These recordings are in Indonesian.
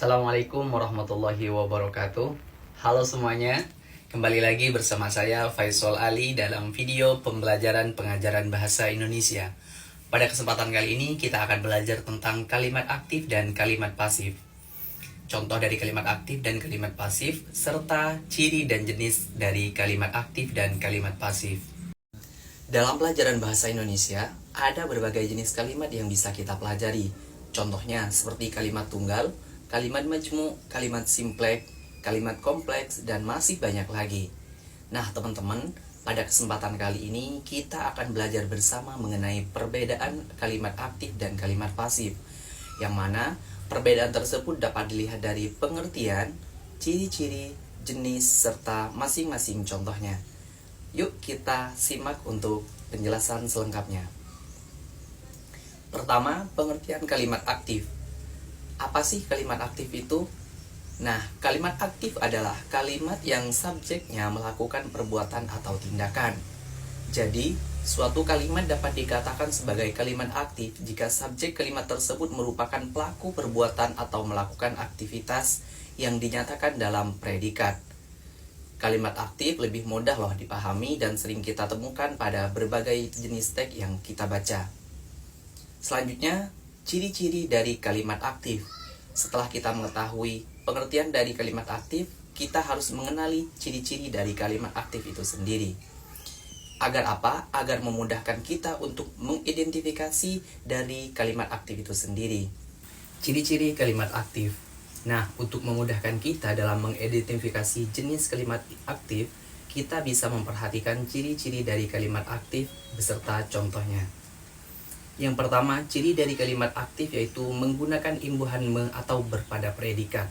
Assalamualaikum warahmatullahi wabarakatuh. Halo semuanya, kembali lagi bersama saya Faisal Ali dalam video pembelajaran pengajaran bahasa Indonesia. Pada kesempatan kali ini kita akan belajar tentang kalimat aktif dan kalimat pasif. Contoh dari kalimat aktif dan kalimat pasif, serta ciri dan jenis dari kalimat aktif dan kalimat pasif. Dalam pelajaran bahasa Indonesia, ada berbagai jenis kalimat yang bisa kita pelajari. Contohnya seperti kalimat tunggal, kalimat majmuk, kalimat simpleks, kalimat kompleks, dan masih banyak lagi. Nah teman-teman, pada kesempatan kali ini kita akan belajar bersama mengenai perbedaan kalimat aktif dan kalimat pasif, yang mana perbedaan tersebut dapat dilihat dari pengertian, ciri-ciri, jenis, serta masing-masing contohnya. Yuk kita simak untuk penjelasan selengkapnya. Pertama, pengertian kalimat aktif. Apa sih kalimat aktif itu? Nah, kalimat aktif adalah kalimat yang subjeknya melakukan perbuatan atau tindakan. Jadi, suatu kalimat dapat dikatakan sebagai kalimat aktif jika subjek kalimat tersebut merupakan pelaku perbuatan atau melakukan aktivitas yang dinyatakan dalam predikat. Kalimat aktif lebih mudah loh dipahami dan sering kita temukan pada berbagai jenis teks yang kita baca. Selanjutnya, ciri-ciri dari kalimat aktif. Setelah kita mengetahui pengertian dari kalimat aktif, kita harus mengenali ciri-ciri dari kalimat aktif itu sendiri. Agar apa? Agar memudahkan kita untuk mengidentifikasi dari kalimat aktif itu sendiri. Ciri-ciri kalimat aktif. Nah, untuk memudahkan kita dalam mengidentifikasi jenis kalimat aktif, kita bisa memperhatikan ciri-ciri dari kalimat aktif beserta contohnya. Yang pertama, ciri dari kalimat aktif yaitu menggunakan imbuhan me atau berpada predikat.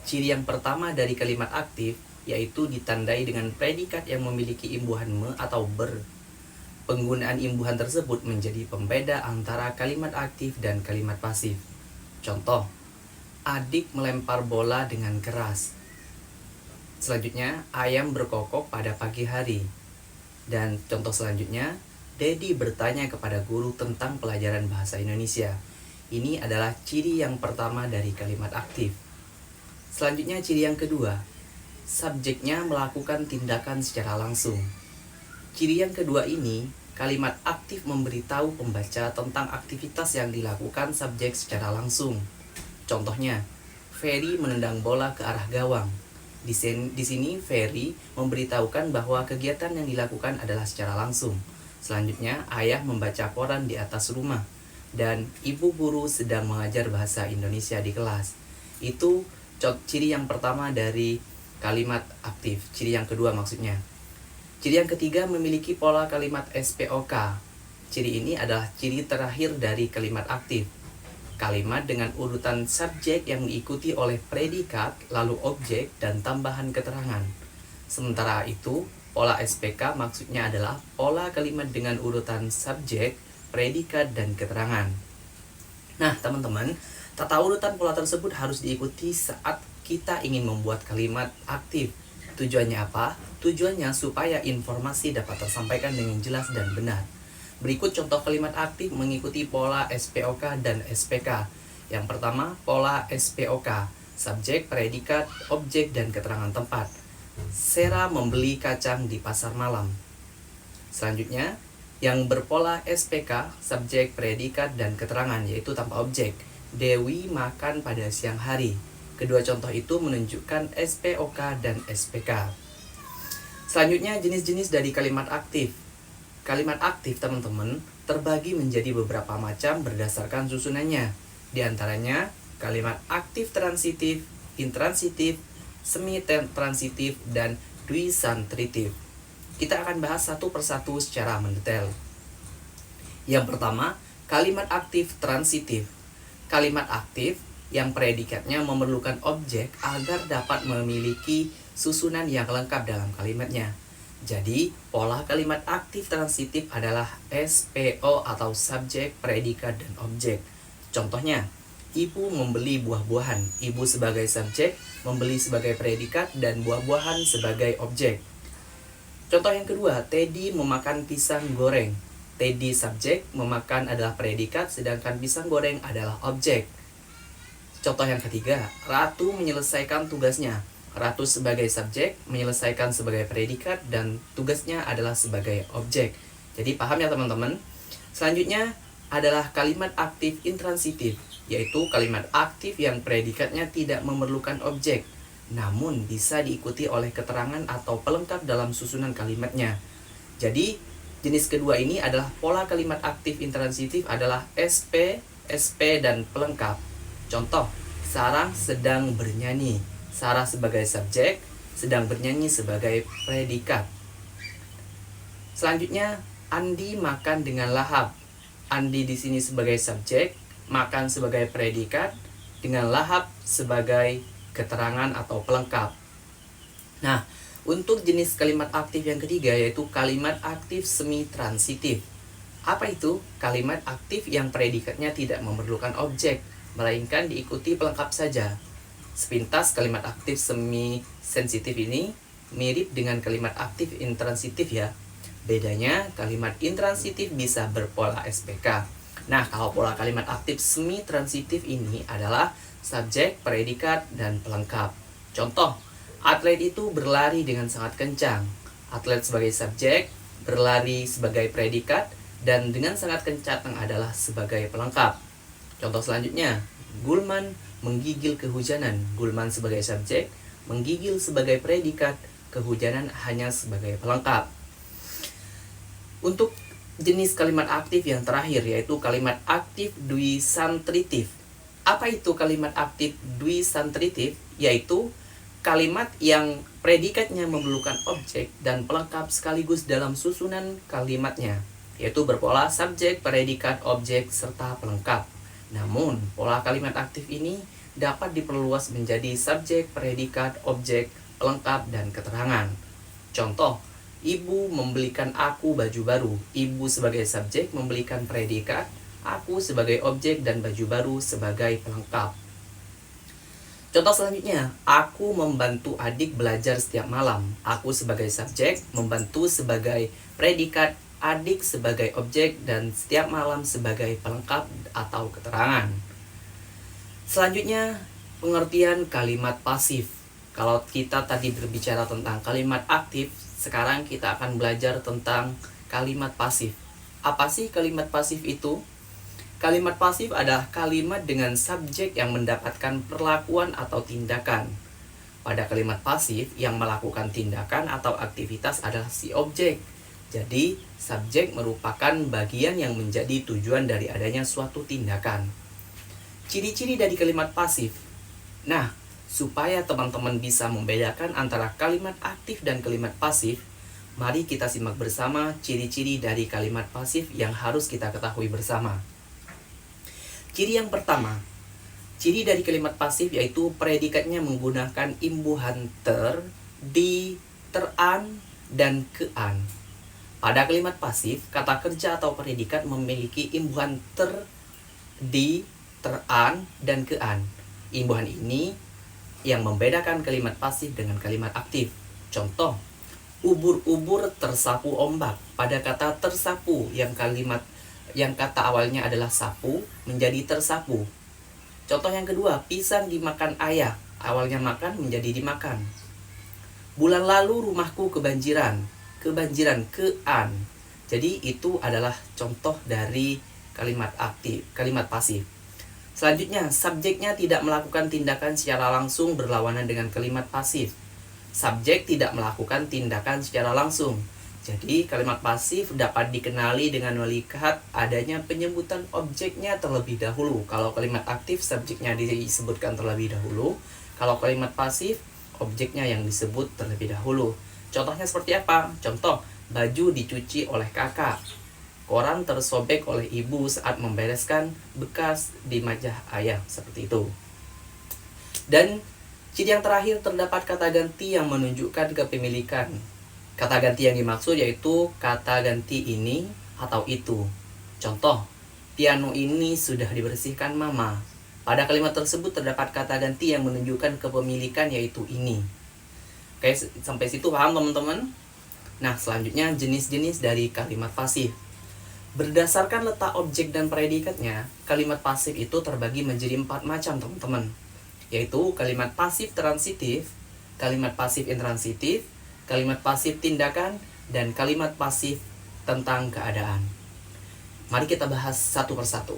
Ciri yang pertama dari kalimat aktif yaitu ditandai dengan predikat yang memiliki imbuhan me atau ber. Penggunaan imbuhan tersebut menjadi pembeda antara kalimat aktif dan kalimat pasif. Contoh, adik melempar bola dengan keras. Selanjutnya, ayam berkokok pada pagi hari. Dan contoh selanjutnya, Dedi bertanya kepada guru tentang pelajaran bahasa Indonesia. Ini adalah ciri yang pertama dari kalimat aktif. Selanjutnya ciri yang kedua, subjeknya melakukan tindakan secara langsung. Ciri yang kedua ini, kalimat aktif memberitahu pembaca tentang aktivitas yang dilakukan subjek secara langsung. Contohnya, Ferry menendang bola ke arah gawang. Di sini Ferry memberitahukan bahwa kegiatan yang dilakukan adalah secara langsung. Selanjutnya, ayah membaca koran di atas rumah dan ibu guru sedang mengajar bahasa Indonesia di kelas. Itu ciri yang pertama dari kalimat aktif, ciri yang kedua maksudnya. Ciri yang ketiga memiliki pola kalimat SPOK. Ciri ini adalah ciri terakhir dari kalimat aktif. Kalimat dengan urutan subjek yang diikuti oleh predikat, lalu objek, dan tambahan keterangan. Sementara itu, pola SPK maksudnya adalah pola kalimat dengan urutan subjek, predikat, dan keterangan. Nah, teman-teman, tata urutan pola tersebut harus diikuti saat kita ingin membuat kalimat aktif. Tujuannya apa? Tujuannya supaya informasi dapat tersampaikan dengan jelas dan benar. Berikut contoh kalimat aktif mengikuti pola SPOK dan SPK. Yang pertama, pola SPOK, subjek, predikat, objek, dan keterangan tempat. Sera membeli kacang di pasar malam. Selanjutnya, yang berpola SPK, subjek, predikat, dan keterangan, yaitu tanpa objek. Dewi makan pada siang hari. Kedua contoh itu menunjukkan SPOK dan SPK. Selanjutnya, jenis-jenis dari kalimat aktif. Kalimat aktif, teman-teman, terbagi menjadi beberapa macam berdasarkan susunannya. Di antaranya, kalimat aktif transitif, intransitif, semi-transitif, dan dwi-transitif. Kita akan bahas satu persatu secara mendetail. Yang pertama, kalimat aktif transitif. Kalimat aktif yang predikatnya memerlukan objek agar dapat memiliki susunan yang lengkap dalam kalimatnya. Jadi, pola kalimat aktif transitif adalah SPO atau subjek, predikat, dan objek. Contohnya, ibu membeli buah-buahan. Ibu sebagai subjek, membeli sebagai predikat, dan buah-buahan sebagai objek. Contoh yang kedua, Teddy memakan pisang goreng. Teddy subjek, memakan adalah predikat, sedangkan pisang goreng adalah objek. Contoh yang ketiga, Ratu menyelesaikan tugasnya. Ratu sebagai subjek, menyelesaikan sebagai predikat, dan tugasnya adalah sebagai objek. Jadi paham ya teman-teman? Selanjutnya adalah kalimat aktif intransitif, yaitu kalimat aktif yang predikatnya tidak memerlukan objek, namun bisa diikuti oleh keterangan atau pelengkap dalam susunan kalimatnya. Jadi jenis kedua ini adalah pola kalimat aktif intransitif adalah SP, SP, dan pelengkap. Contoh, Sarah sedang bernyanyi. Sarah sebagai subjek, sedang bernyanyi sebagai predikat. Selanjutnya, Andi makan dengan lahap. Andi di sini sebagai subjek, makan sebagai predikat, dengan lahap sebagai keterangan atau pelengkap. Nah, untuk jenis kalimat aktif yang ketiga yaitu kalimat aktif semi-transitif. Apa itu? Kalimat aktif yang predikatnya tidak memerlukan objek, melainkan diikuti pelengkap saja. Sepintas kalimat aktif semi-sensitif ini mirip dengan kalimat aktif intransitif ya. Bedanya kalimat intransitif bisa berpola SPK. Nah, kalau pola kalimat aktif semi-transitif ini adalah subjek, predikat, dan pelengkap. Contoh, atlet itu berlari dengan sangat kencang. Atlet sebagai subjek, berlari sebagai predikat, dan dengan sangat kencang adalah sebagai pelengkap. Contoh selanjutnya, Gulman menggigil kehujanan. Gulman sebagai subjek, menggigil sebagai predikat, kehujanan hanya sebagai pelengkap. Untuk jenis kalimat aktif yang terakhir yaitu kalimat aktif duisantritif. Apa itu kalimat aktif duisantritif? Yaitu kalimat yang predikatnya memerlukan objek dan pelengkap sekaligus dalam susunan kalimatnya, yaitu berpola subjek, predikat, objek, serta pelengkap. Namun, pola kalimat aktif ini dapat diperluas menjadi subjek, predikat, objek, pelengkap, dan keterangan. Contoh, ibu membelikan aku baju baru. Ibu sebagai subjek membelikan predikat, aku sebagai objek, dan baju baru sebagai pelengkap. Contoh selanjutnya, aku membantu adik belajar setiap malam. Aku sebagai subjek, membantu sebagai predikat, adik sebagai objek, dan setiap malam sebagai pelengkap atau keterangan. Selanjutnya, pengertian kalimat pasif. Kalau kita tadi berbicara tentang kalimat aktif, sekarang kita akan belajar tentang kalimat pasif. Apa sih kalimat pasif itu? Kalimat pasif adalah kalimat dengan subjek yang mendapatkan perlakuan atau tindakan. Pada kalimat pasif, yang melakukan tindakan atau aktivitas adalah si objek. Jadi, subjek merupakan bagian yang menjadi tujuan dari adanya suatu tindakan. Ciri-ciri dari kalimat pasif. Nah, supaya teman-teman bisa membedakan antara kalimat aktif dan kalimat pasif, mari kita simak bersama ciri-ciri dari kalimat pasif yang harus kita ketahui bersama. Ciri yang pertama, ciri dari kalimat pasif yaitu predikatnya menggunakan imbuhan ter, di, teran, dan kean. Pada kalimat pasif, kata kerja atau predikat memiliki imbuhan ter, di, teran, dan kean. Imbuhan ini yang membedakan kalimat pasif dengan kalimat aktif. Contoh, ubur-ubur tersapu ombak. Pada kata tersapu yang kata awalnya adalah sapu menjadi tersapu. Contoh yang kedua, pisang dimakan ayah. Awalnya makan menjadi dimakan. Bulan lalu rumahku kebanjiran. Kebanjiran, kean. Jadi itu adalah contoh dari kalimat aktif, kalimat pasif. Selanjutnya, subjeknya tidak melakukan tindakan secara langsung berlawanan dengan kalimat pasif. Subjek tidak melakukan tindakan secara langsung. Jadi, kalimat pasif dapat dikenali dengan melihat adanya penyebutan objeknya terlebih dahulu. Kalau kalimat aktif, subjeknya disebutkan terlebih dahulu. Kalau kalimat pasif, objeknya yang disebut terlebih dahulu. Contohnya seperti apa? Contoh, baju dicuci oleh kakak. Koran tersobek oleh ibu saat membereskan bekas di meja ayah. Seperti itu. Dan ciri yang terakhir, terdapat kata ganti yang menunjukkan kepemilikan. Kata ganti yang dimaksud yaitu kata ganti ini atau itu. Contoh, piano ini sudah dibersihkan mama. Pada kalimat tersebut terdapat kata ganti yang menunjukkan kepemilikan yaitu ini. Oke, sampai situ paham teman-teman? Nah, selanjutnya jenis-jenis dari kalimat pasif. Berdasarkan letak objek dan predikatnya, kalimat pasif itu terbagi menjadi 4 macam, teman-teman. Yaitu kalimat pasif transitif, kalimat pasif intransitif, kalimat pasif tindakan, dan kalimat pasif tentang keadaan. Mari kita bahas satu persatu.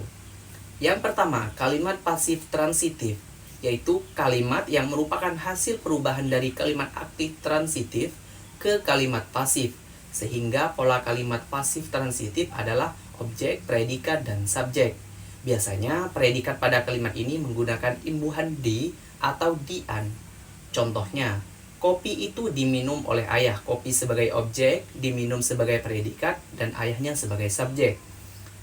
Yang pertama, kalimat pasif transitif, yaitu kalimat yang merupakan hasil perubahan dari kalimat aktif transitif ke kalimat pasif, sehingga pola kalimat pasif transitif adalah objek, predikat, dan subjek. Biasanya predikat pada kalimat ini menggunakan imbuhan di atau dian. Contohnya, kopi itu diminum oleh ayah. Kopi sebagai objek, diminum sebagai predikat, dan ayahnya sebagai subjek.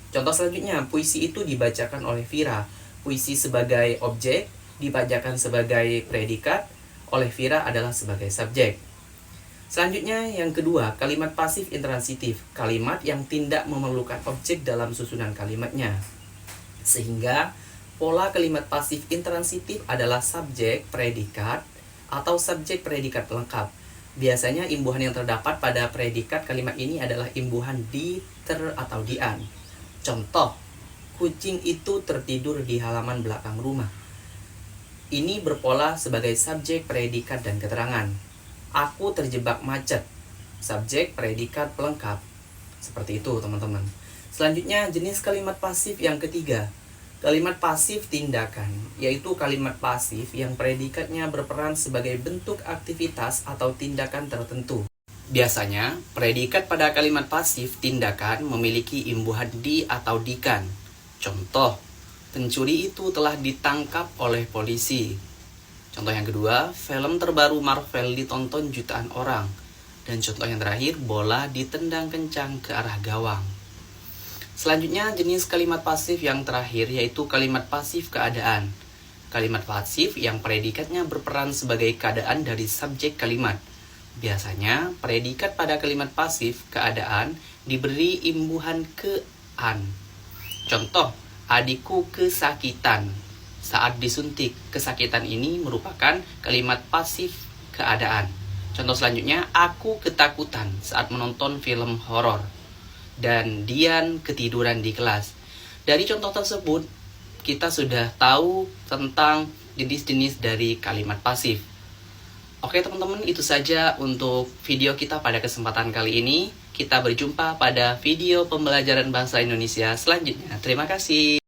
Contoh selanjutnya, puisi itu dibacakan oleh Vira. Puisi sebagai objek, dibacakan sebagai predikat, oleh Vira adalah sebagai subjek. Selanjutnya yang kedua, kalimat pasif intransitif. Kalimat yang tidak memerlukan objek dalam susunan kalimatnya. Sehingga pola kalimat pasif intransitif adalah subjek predikat atau subjek predikat pelengkap. Biasanya imbuhan yang terdapat pada predikat kalimat ini adalah imbuhan di, ter, atau dian. Contoh, kucing itu tertidur di halaman belakang rumah. Ini berpola sebagai subjek, predikat, dan keterangan. Aku terjebak macet. Subjek, predikat, pelengkap. Seperti itu, teman-teman. Selanjutnya, jenis kalimat pasif yang ketiga. Kalimat pasif tindakan, yaitu kalimat pasif yang predikatnya berperan sebagai bentuk aktivitas atau tindakan tertentu. Biasanya, predikat pada kalimat pasif tindakan memiliki imbuhan di atau dikan. Contoh, pencuri itu telah ditangkap oleh polisi. Contoh yang kedua, film terbaru Marvel ditonton jutaan orang. Dan contoh yang terakhir, bola ditendang kencang ke arah gawang. Selanjutnya, jenis kalimat pasif yang terakhir yaitu kalimat pasif keadaan. Kalimat pasif yang predikatnya berperan sebagai keadaan dari subjek kalimat. Biasanya, predikat pada kalimat pasif keadaan diberi imbuhan ke-an. Contoh, adikku kesakitan. Saat disuntik, kesakitan ini merupakan kalimat pasif keadaan. Contoh selanjutnya, aku ketakutan saat menonton film horor. Dan Dian ketiduran di kelas. Dari contoh tersebut, kita sudah tahu tentang jenis-jenis dari kalimat pasif. Oke teman-teman, itu saja untuk video kita pada kesempatan kali ini. Kita berjumpa pada video pembelajaran bahasa Indonesia selanjutnya. Terima kasih.